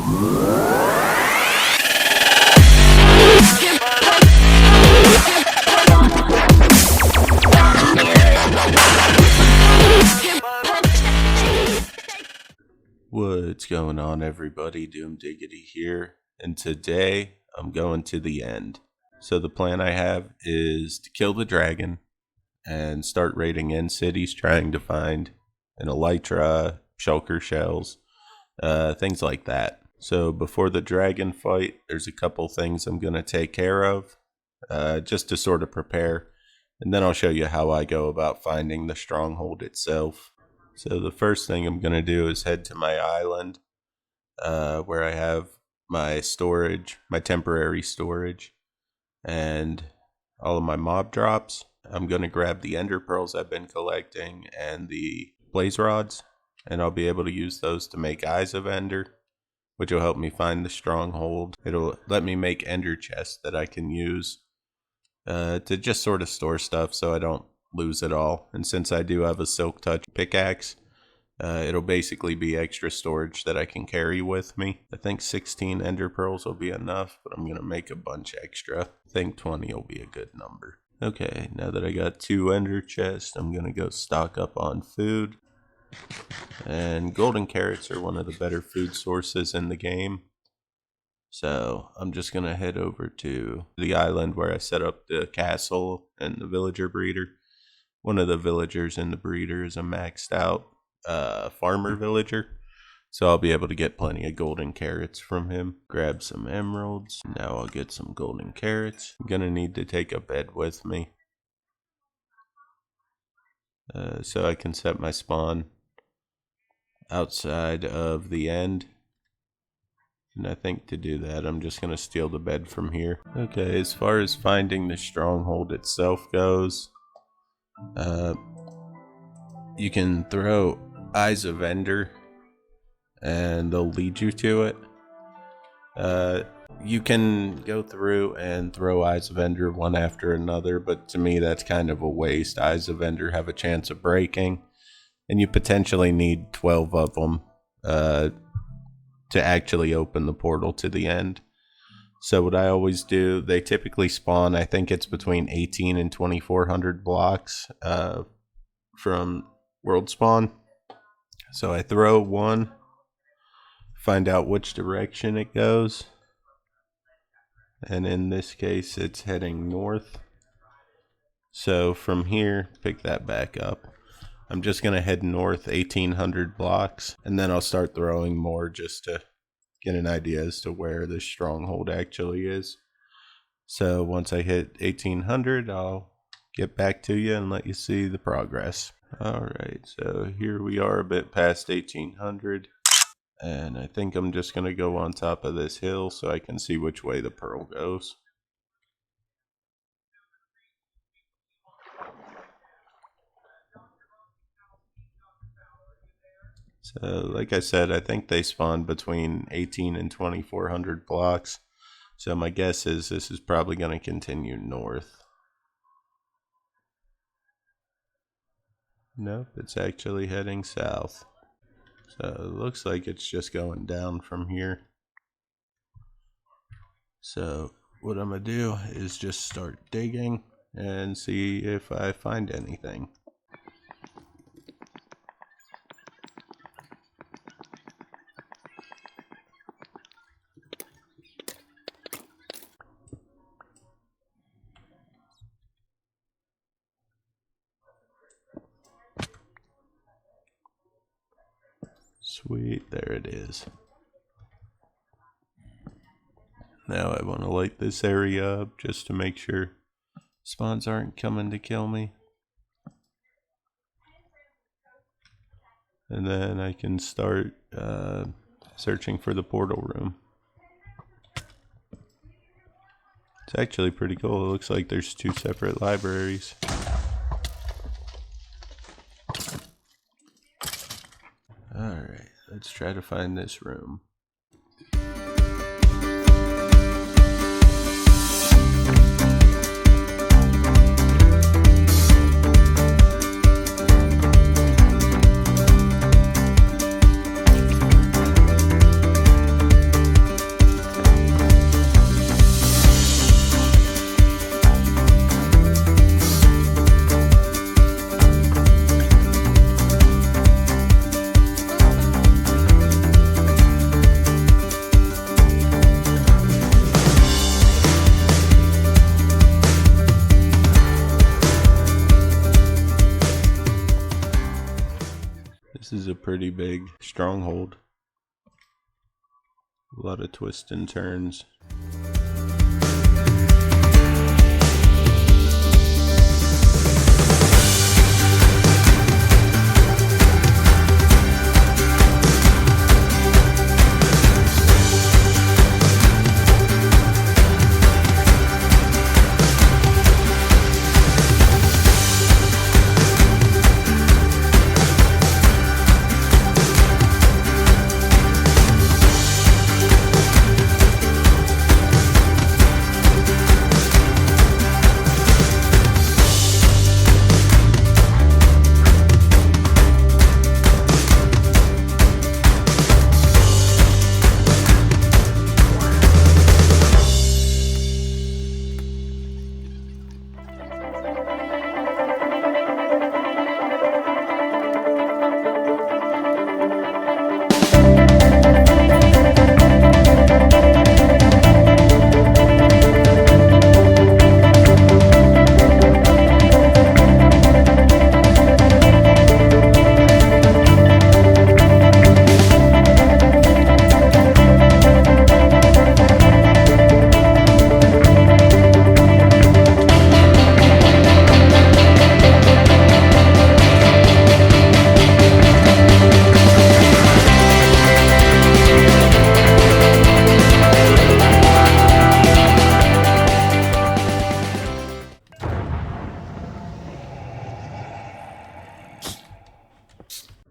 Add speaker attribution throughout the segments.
Speaker 1: What's going on, everybody? Diggity here, and today I'm going to the end. So the plan I have is to kill the dragon and start raiding end cities, trying to find an elytra, shulker shells, things like that. So before the dragon fight, there's a couple things I'm going to take care of, just to sort of prepare, and then I'll show you how I go about finding the stronghold itself. So the first thing I'm going to do is head to my island, where I have my storage, my temporary storage, and all of my mob drops. I'm going to grab the ender pearls I've been collecting and the blaze rods, and I'll be able to use those to make eyes of ender, which will help me find the stronghold. It'll let me make ender chests that I can use to just sort of store stuff so I don't lose it all. And since I do have a silk touch pickaxe, it'll basically be extra storage that I can carry with me. I think 16 ender pearls will be enough, but I'm going to make a bunch extra. I think 20 will be a good number. Okay, now that I got 2 ender chests, I'm going to go stock up on food. And golden carrots are one of the better food sources in the game. So I'm just going to head over to the island where I set up the castle and the villager breeder. One of the villagers in the breeder is a maxed out farmer villager, so I'll be able to get plenty of golden carrots from him. Grab some emeralds. Now I'll get some golden carrots. I'm gonna need to take a bed with me, so I can set my spawn outside of the end. And I think to do that, I'm just gonna steal the bed from here. Okay, as far as finding the stronghold itself goes, you can throw eyes of ender and they'll lead you to it. You can go through and throw eyes of ender one after another, but to me that's kind of a waste. Eyes of ender have a chance of breaking, and you potentially need 12 of them to actually open the portal to the end. So what I always do, they typically spawn, I think it's between 18 and 2400 blocks from world spawn. So I throw one, find out which direction it goes, and in this case it's heading north. So from here, pick that back up. I'm just going to head north 1800 blocks, and then I'll start throwing more just to get an idea as to where this stronghold actually is. So once I hit 1800, I'll get back to you and let you see the progress. Alright, so here we are a bit past 1800, and I think I'm just going to go on top of this hill so I can see which way the pearl goes. So like I said, I think they spawn between 18 and 2400 blocks, so my guess is this is probably going to continue north. Nope, it's actually heading south. So it looks like it's just going down from here. So what I'm going to do is just start digging and see if I find anything. Sweet, there it is. Now I want to light this area up just to make sure spawns aren't coming to kill me. And then I can start searching for the portal room. It's actually pretty cool. It looks like there's 2 separate libraries. Alright, let's try to find this room. pretty big stronghold. A lot of twists and turns.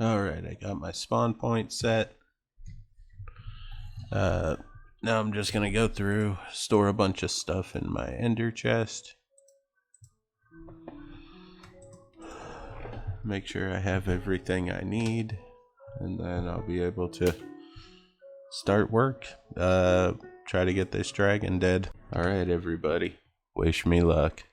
Speaker 1: Alright, I got my spawn point set. Now I'm just gonna go through, store a bunch of stuff in my ender chest. Make sure I have everything I need, and then I'll be able to start work. Try to get this dragon dead. Alright everybody, wish me luck.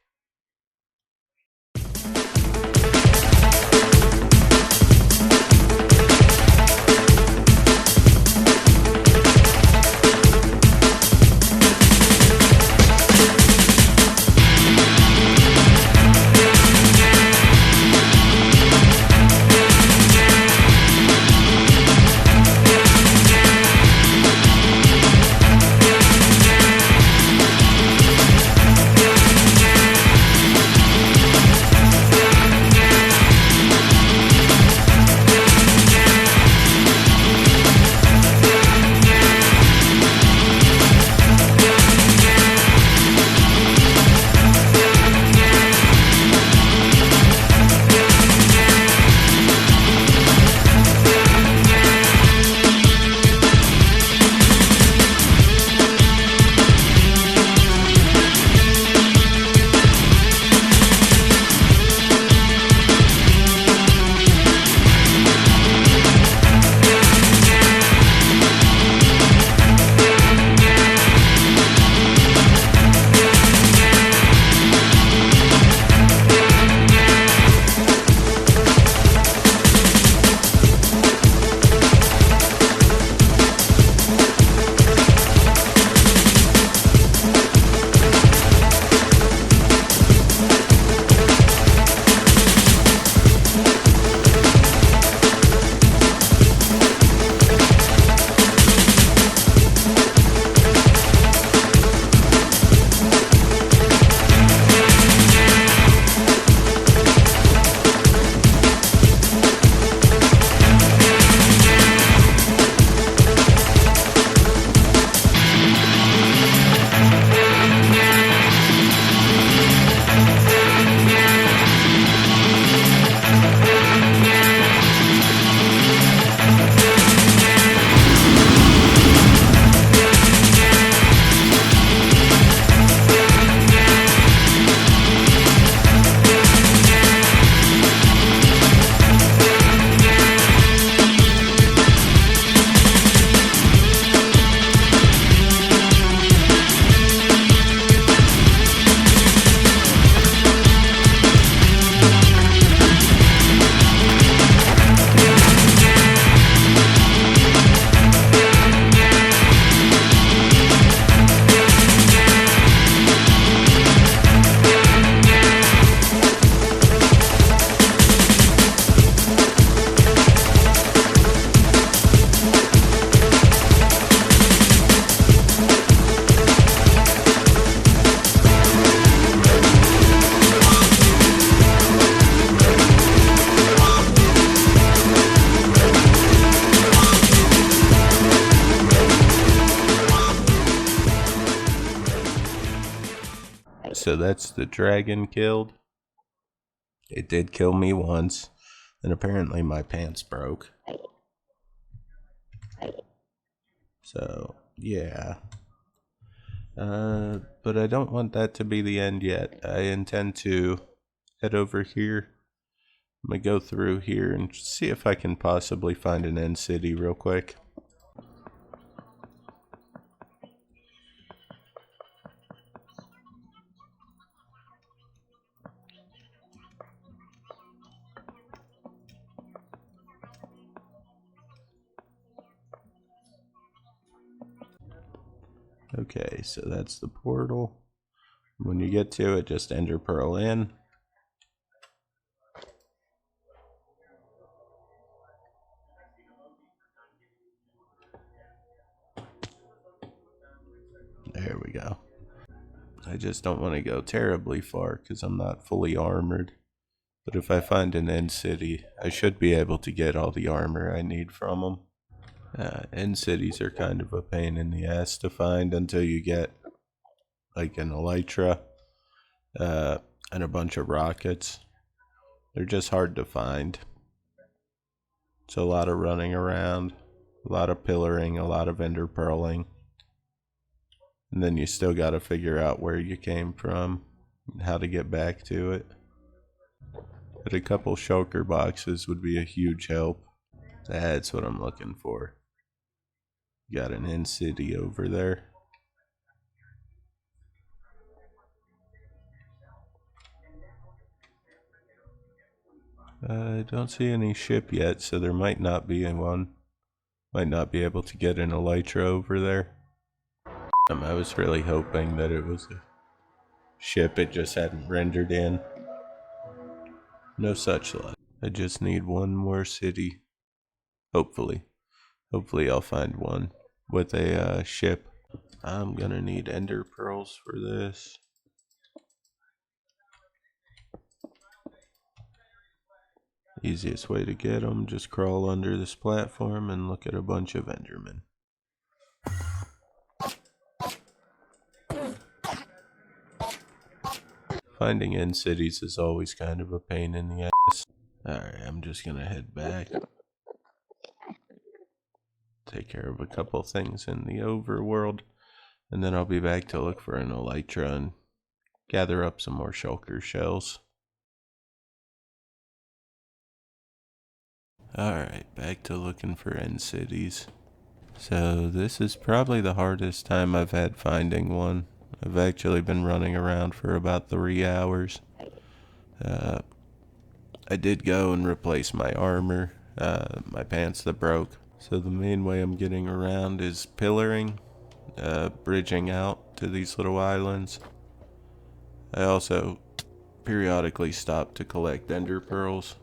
Speaker 1: so that's the dragon killed. It did kill me once, and apparently my pants broke. So, yeah. But I don't want that to be the end yet. I intend to head over here. I'm gonna go through here and see if I can possibly find an end city real quick. Okay, so that's the portal. When you get to it, just ender pearl in. There we go. I just don't want to go terribly far because I'm not fully armored. But if I find an end city, I should be able to get all the armor I need from them. End cities are kind of a pain in the ass to find until you get like an elytra and a bunch of rockets. They're just hard to find. It's a lot of running around, a lot of pillaring, a lot of ender pearling. And then you still got to figure out where you came from and how to get back to it. But a couple shulker boxes would be a huge help. That's what I'm looking for. Got an end city over there. I don't see any ship yet, so there might not be one. Might not be able to get an elytra over there. I was really hoping that it was a ship, it just hadn't rendered in. No such luck. I just need one more city. Hopefully I'll find one with a ship. I'm gonna need ender pearls for this. Easiest way to get them, just crawl under this platform and look at a bunch of endermen. Finding end cities is always kind of a pain in the ass. Alright, I'm just gonna head back. Take care of a couple things in the overworld, and then I'll be back to look for an elytra and gather up some more shulker shells. Alright, back to looking for end cities. So this is probably the hardest time I've had finding one. I've actually been running around for about 3 hours. I did go and replace my armor, my pants that broke. So the main way I'm getting around is pillaring, bridging out to these little islands. I also periodically stop to collect ender pearls,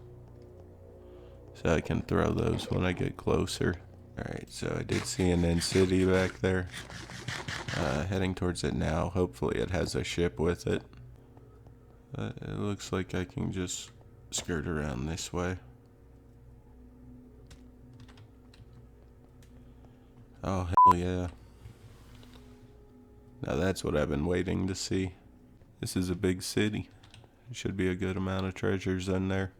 Speaker 1: so I can throw those when I get closer. Alright, so I did see an end city back there. Heading towards it now. Hopefully it has a ship with it. It looks like I can just skirt around this way. Oh, hell yeah. Now that's what I've been waiting to see. This is a big city. There should be a good amount of treasures in there.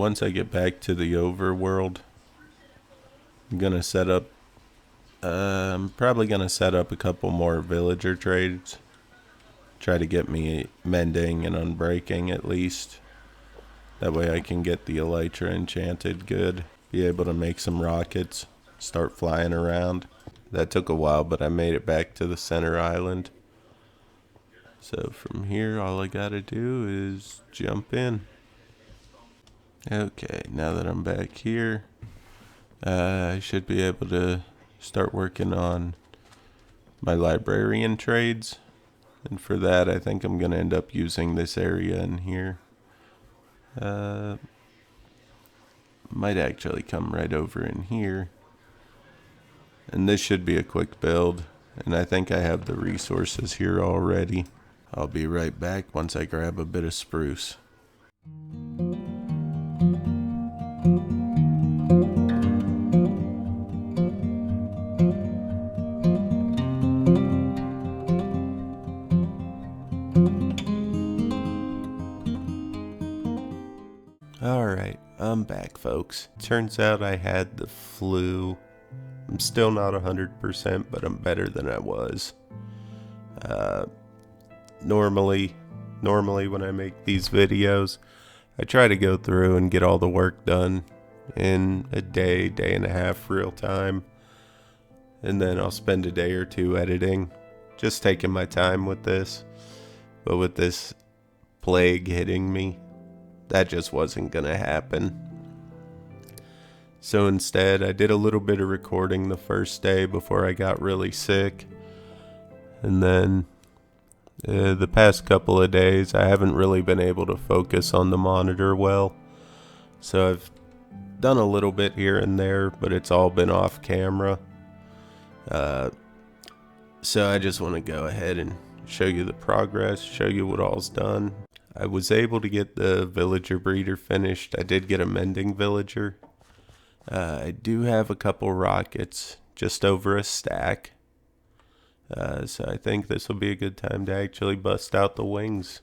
Speaker 1: once I get back to the overworld, I'm gonna set up. I'm probably gonna set up a couple more villager trades. Try to get me mending and unbreaking at least. That way I can get the elytra enchanted good. Be able to make some rockets. Start flying around. That took a while, but I made it back to the center island. So from here, all I gotta do is jump in. Okay, now that I'm back here, I should be able to start working on my librarian trades. And for that, I think I'm gonna end up using this area in here. Might actually come right over in here. And this should be a quick build. And I think I have the resources here already. I'll be right back once I grab a bit of spruce. Alright, I'm back, folks. Turns out I had the flu. I'm still not 100%, but I'm better than I was. Normally when I make these videos, I try to go through and get all the work done in a day and a half real time. And then I'll spend a day or two editing, just taking my time with this. But with this plague hitting me, that just wasn't gonna happen. So instead, I did a little bit of recording the first day before I got really sick. And then the past couple of days, I haven't really been able to focus on the monitor well. So I've done a little bit here and there, but it's all been off camera. So I just want to go ahead and show you the progress, show you what all's done. I was able to get the villager breeder finished. I did get a mending villager. I do have a couple rockets, just over a stack. So I think this will be a good time to actually bust out the wings.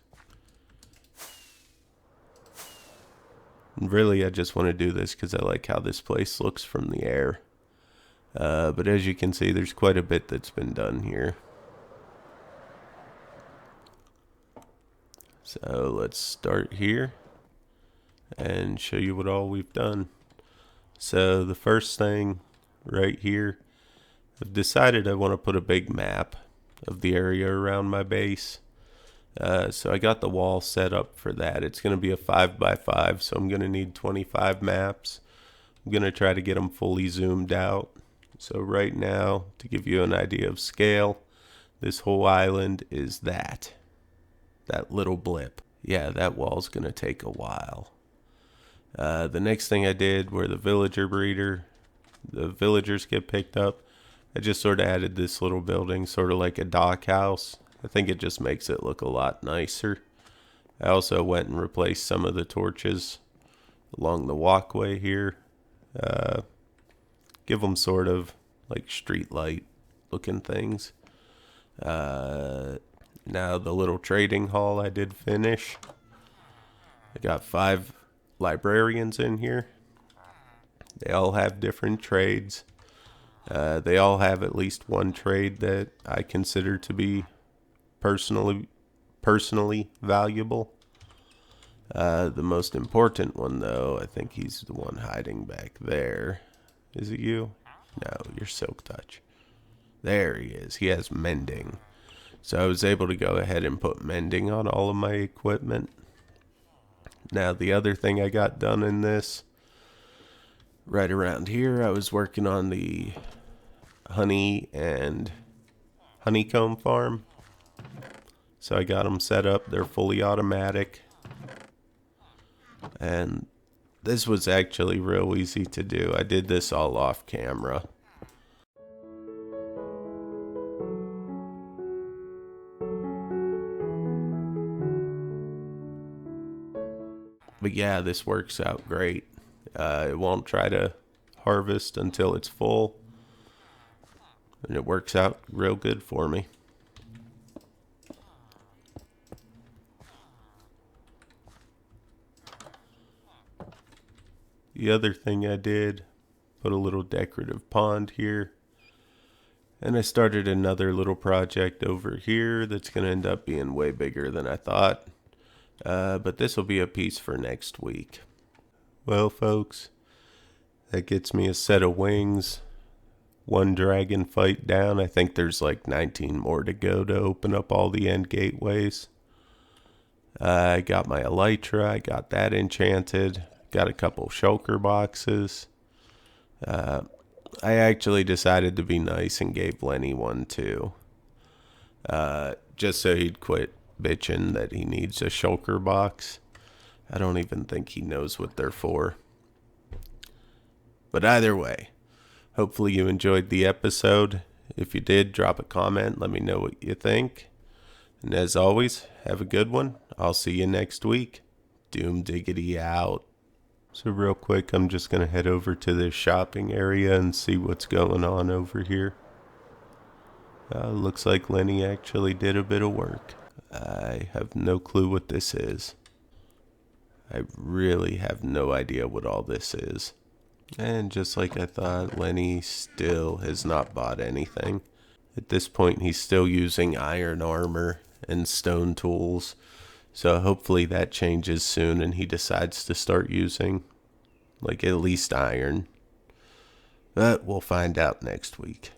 Speaker 1: And really, I just want to do this because I like how this place looks from the air. But as you can see, there's quite a bit that's been done here. So let's start here and show you what all we've done. So the first thing right here, I've decided I want to put a big map of the area around my base. So I got the wall set up for that. It's going to be a 5x5, so I'm going to need 25 maps. I'm going to try to get them fully zoomed out. So right now, to give you an idea of scale, this whole island is that little blip. Yeah, that wall's going to take a while. The next thing I did where the villager breeder, the villagers get picked up, I just sort of added this little building, sort of like a dock house. I think it just makes it look a lot nicer. I also went and replaced some of the torches along the walkway here. Give them sort of like street light looking things. Now the little trading hall I did finish. I got 5 librarians in here. They all have different trades. They all have at least one trade that I consider to be personally valuable. The most important one, though, I think he's the one hiding back there. Is it you? No, you're Silk Touch. There he is. He has mending. So I was able to go ahead and put mending on all of my equipment. Now the other thing I got done in this, right around here, I was working on the honey and honeycomb farm. So I got them set up. They're fully automatic. And this was actually real easy to do. I did this all off camera. But yeah, this works out great. It won't try to harvest until it's full. And it works out real good for me. The other thing I did, put a little decorative pond here. And I started another little project over here that's going to end up being way bigger than I thought. But this will be a piece for next week. Well, folks, that gets me a set of wings. One dragon fight down. I think there's like 19 more to go to open up all the end gateways. I got my elytra. I got that enchanted. Got a couple shulker boxes. I actually decided to be nice and gave Lenny one too. Just so he'd quit bitching that he needs a shulker box. I don't even think he knows what they're for. But either way, hopefully you enjoyed the episode. If you did, drop a comment. Let me know what you think. And as always, have a good one. I'll see you next week. Doom Diggity out. So real quick, I'm just going to head over to this shopping area and see what's going on over here. Looks like Lenny actually did a bit of work. I have no clue what this is. I really have no idea what all this is. And just like I thought, Lenny still has not bought anything. At this point, he's still using iron armor and stone tools. So hopefully that changes soon and he decides to start using, like, at least iron. But we'll find out next week.